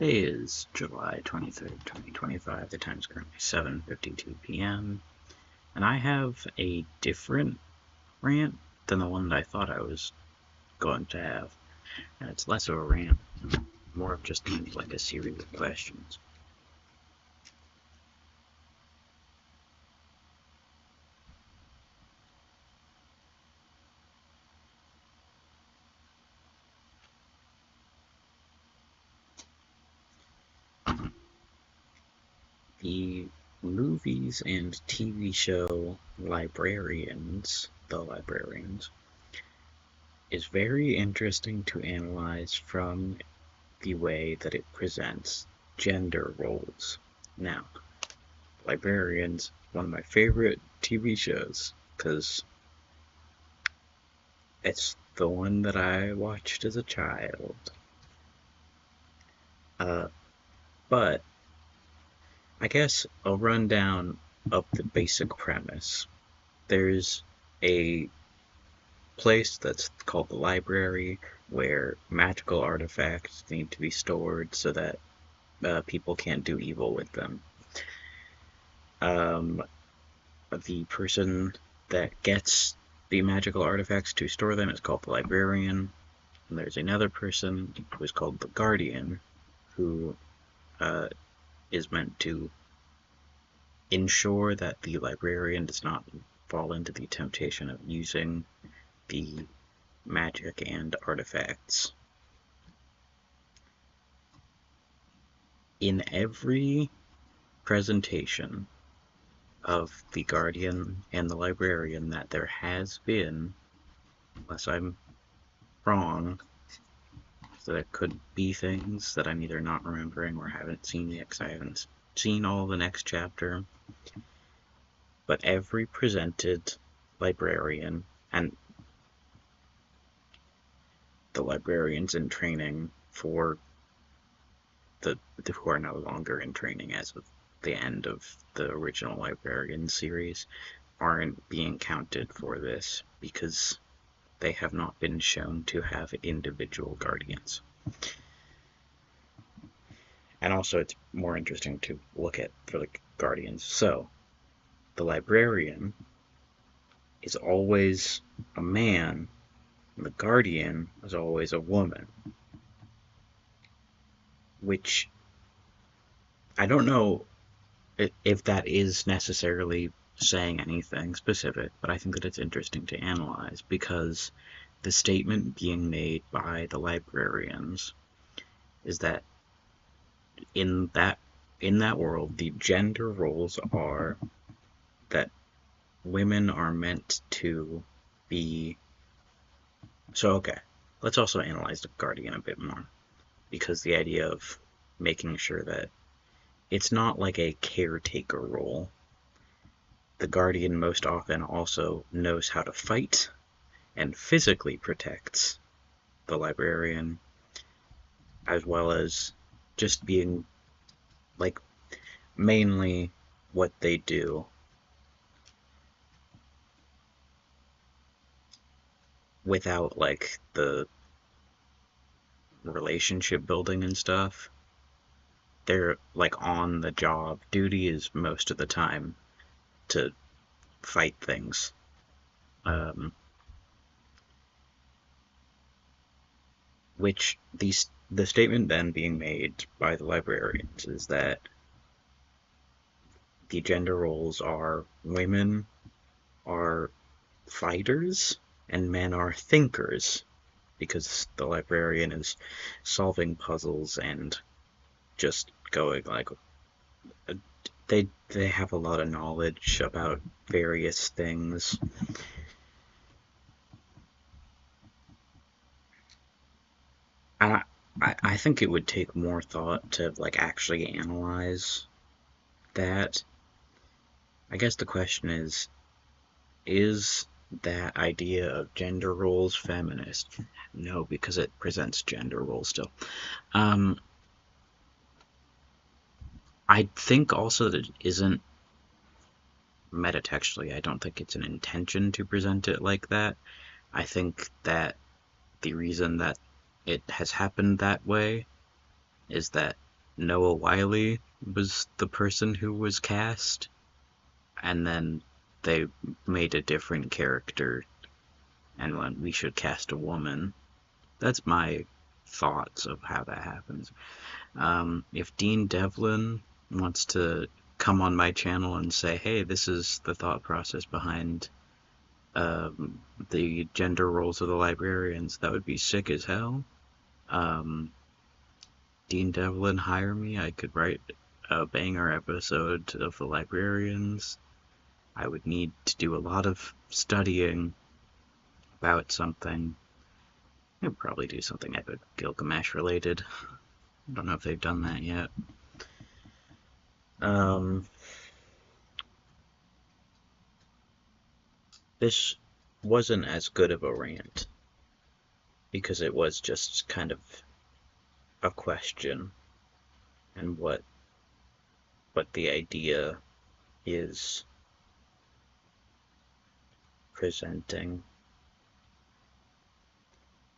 Today is July 23rd, 2025. The time is currently 7:52 p.m. And I have a different rant than the one that I thought I was going to have. And it's less of a rant, more of just kind of like a series of questions. The movies and TV show Librarians, is very interesting to analyze from the way that it presents gender roles. Now, Librarians, one of my favorite TV shows, because it's the one that I watched as a child. But I guess a rundown of the basic premise. There's a place that's called the library where magical artifacts need to be stored so that people can't do evil with them. The person that gets the magical artifacts to store them is called the librarian. And there's another person who is called the guardian, who is meant to ensure that the librarian does not fall into the temptation of using the magic and artifacts. In every presentation of the guardian and the librarian that there has been, unless I'm wrong, so there could be things that I'm either not remembering or haven't seen yet because I haven't seen all the next chapter, but every presented librarian, and the librarians in training for who are no longer in training as of the end of the original librarian series, aren't being counted for this because they have not been shown to have individual guardians. And also it's more interesting to look at for the guardians. So the librarian is always a man, and the guardian is always a woman. Which I don't know if that is necessarily saying anything specific, but I think that it's interesting to analyze because the statement being made by the librarians is that in that world, the gender roles are that women are meant to be. So okay, let's also analyze the guardian a bit more, because the idea of making sure that it's not like a caretaker role. The guardian most often also knows how to fight and physically protects the librarian, as well as just being like mainly what they do without like the relationship building and stuff. They're like on the job. Duty is most of the time to fight things. Which the statement then being made by the librarians is that the gender roles are women are fighters and men are thinkers, because the librarian is solving puzzles and just going like they have a lot of knowledge about various things. And I think it would take more thought to like actually analyze that. I guess the question is that idea of gender roles feminist? No, because it presents gender roles still. I think also that it isn't metatextually. I don't think it's an intention to present it like that. I think that the reason that it has happened that way is that Noah Wiley was the person who was cast, and then they made a different character and went, we should cast a woman. That's my thoughts of how that happens. If Dean Devlin wants to come on my channel and say, hey, this is the thought process behind the gender roles of the librarians, that would be sick as hell. Um, Dean Devlin, hire me. I could write a banger episode of the librarians. I would need to do a lot of studying about something. I'd probably do something Epic Gilgamesh related. I don't know if they've done that yet. Um, this wasn't as good of a rant because it was just kind of a question and what the idea is presenting.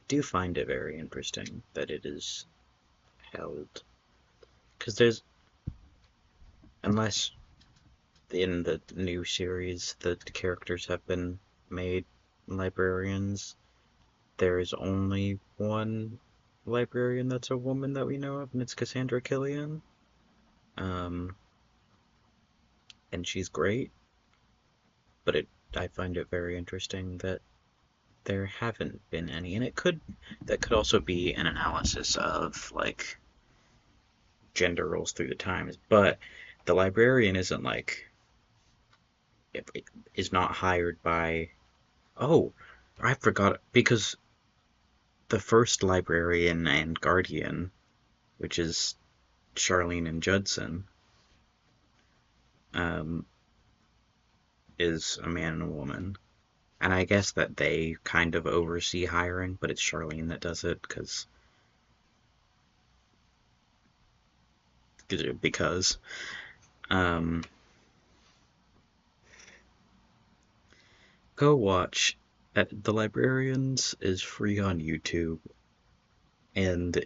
I do find it very interesting that it is held because there's, unless in the new series the characters have been made librarians, there is only one librarian that's a woman that we know of, and it's Cassandra Killian. Um, and she's great, but I find it very interesting that there haven't been any, and that could also be an analysis of like gender roles through the times, but the librarian isn't like is not hired by. Oh, I forgot because the first librarian and guardian, which is Charlene and Judson, um, is a man and a woman. And I guess that they kind of oversee hiring, but it's Charlene that does it because um, go watch The Librarians is free on YouTube, and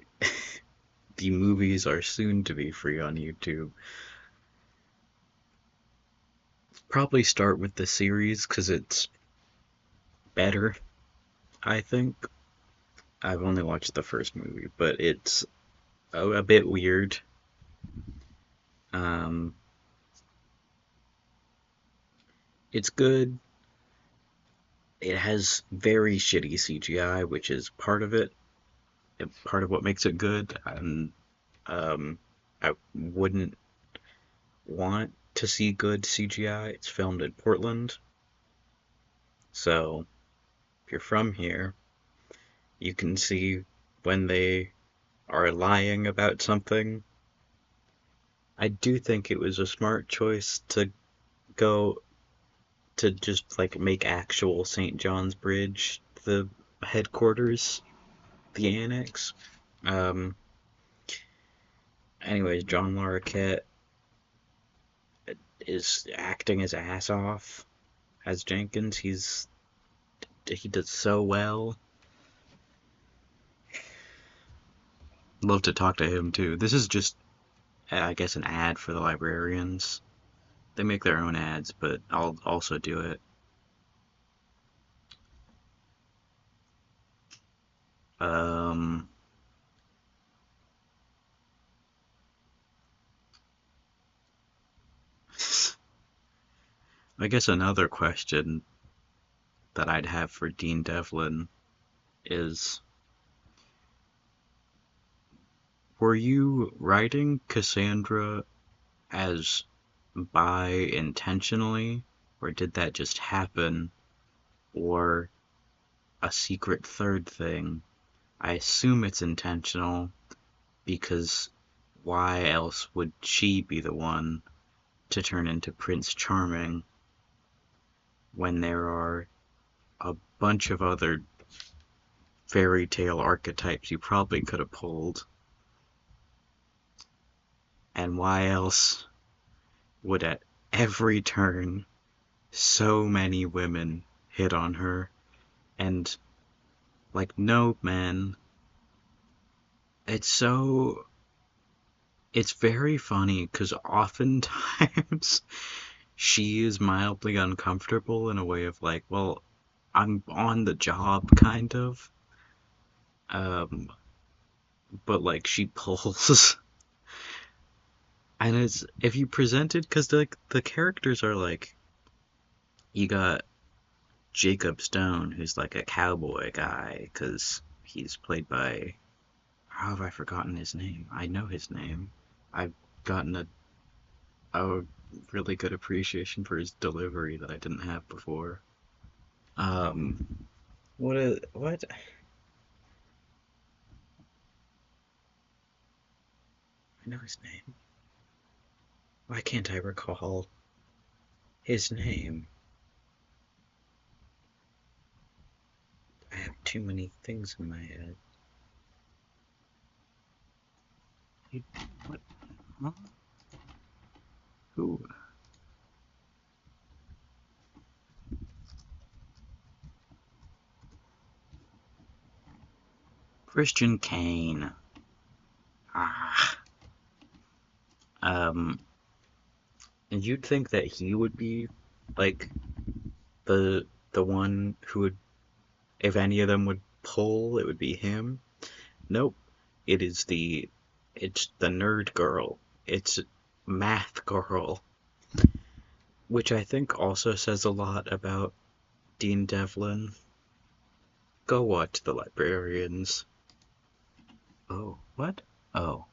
the movies are soon to be free on YouTube. Probably start with the series because it's better, I think. I've only watched the first movie, but it's a bit weird. Um, it's good. It has very shitty CGI, which is part of it, and part of what makes it good. And I wouldn't want to see good CGI. It's filmed in Portland, so if you're from here, you can see when they are lying about something. I do think it was a smart choice to go to just like make actual St. John's Bridge the headquarters, the annex. Um, anyways, John Larroquette is acting his ass off as Jenkins. He does so well. Love to talk to him too. This is just, I guess, an ad for the librarians. They make their own ads, but I'll also do it. Um, I guess another question that I'd have for Dean Devlin is, were you writing Cassandra as bi intentionally, or did that just happen, or a secret third thing? I assume it's intentional because why else would she be the one to turn into Prince Charming when there are a bunch of other fairy tale archetypes you probably could have pulled? And why else would at every turn so many women hit on her? And like, no, man, it's so it's very funny because oftentimes she is mildly uncomfortable in a way of like, well, I'm on the job, kind of. Um, but like she pulls, and it's if you present it because like the characters are like you got Jacob Stone, who's like a cowboy guy because he's played by how have I forgotten his name? I know his name. I've gotten a really good appreciation for his delivery that I didn't have before. What? I know his name. Why can't I recall his name? I have too many things in my head. He, what? Huh? Who? Christian Kane. Ah. Um, and you'd think that he would be like the one who would, if any of them would pull, it would be him. Nope. It is it's the nerd girl. It's math girl, which I think also says a lot about Dean Devlin. Go watch The Librarians. Oh, what? Oh.